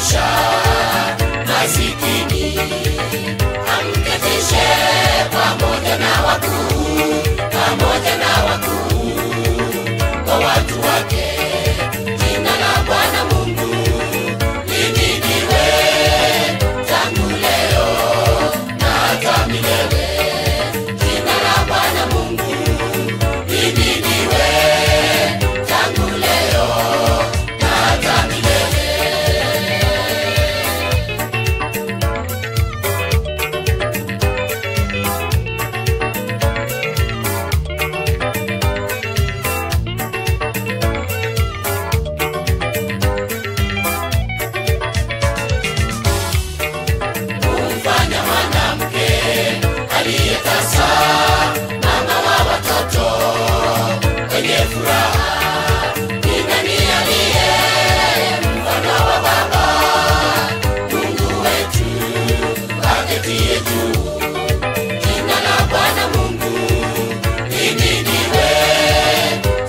kuwalisha masikini, amketishe pamoja na wakuu, pamoja na wakuu kwa watu wake. Jina la Bwana Mungu lihimidiwe tangu leo na hata milele. Jina la Bwana Mungu lihimidiwe tangu leo na hata milele. Kumfanya mwanamke aliyetasa mama wa watoto wenye furaha. Ni nani aliye mfano wa Baba Mungu wetu aketie juu? Jina la Bwana Mungu lihimidiwe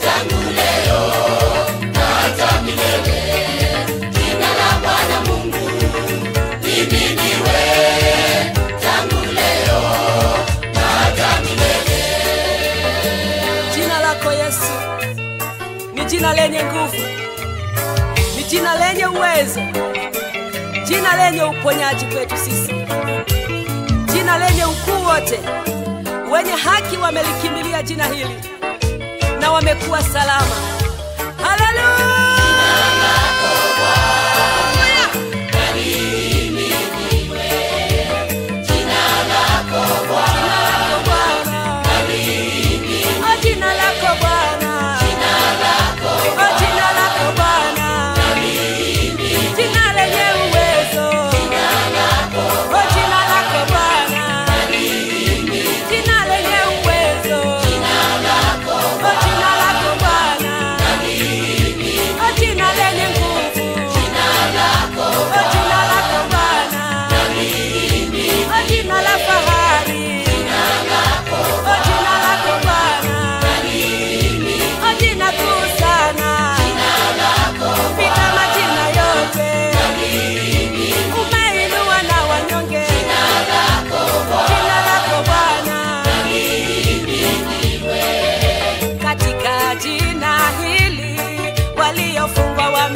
tangu leo na hata milele. Jina la Bwana Mungu lihimidiwe tangu leo na hata milele. Jina lako Yesu ni jina lenye nguvu, ni jina lenye uwezo, jina lenye uponyaji kwetu sisi, jina lenye ukuu wote. Wenye haki wamelikimbilia jina hili na wamekuwa salama. Haleluya!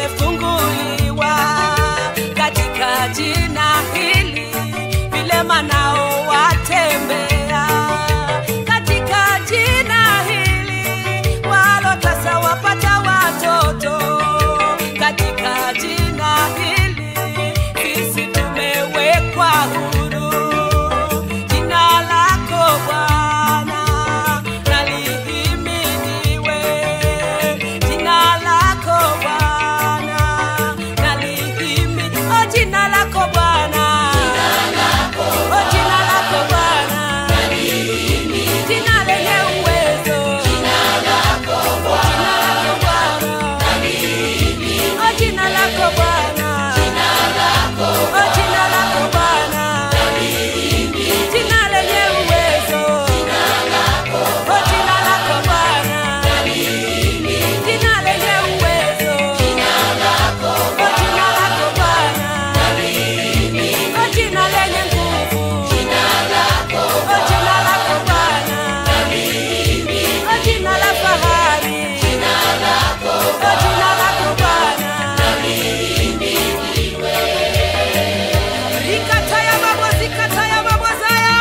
Wamefunguliwa katika jina hili, vilema nao watembea katika jina hili, walotasa wapata watoto katika jina hili, sisi tumewekwa huru. Jina lako Bwana na lihimidiwe, jina lako Bwana. Jina lako Bwana, jina lako Bwana, jina lenye uwezo, jina lako Bwana, jina lako Bwana, jina lako Bwana, jina lenye uwezo, jina lako Bwana, jina lenye uwezo, jina lako Bwana, jina lenye nguvu, jina lako Bwana, jina la fahari, jina lako Bwana. Ikataya babo zaya,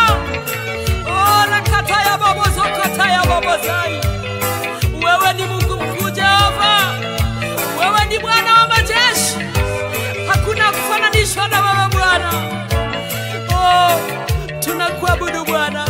ora kataya babo zokataya babo zai. Wewe ni Mungu mkuu Jehova, wewe ni Bwana wa majeshi, hakuna kufananishwa na wewe Bwana. Tunakuabudu Bwana.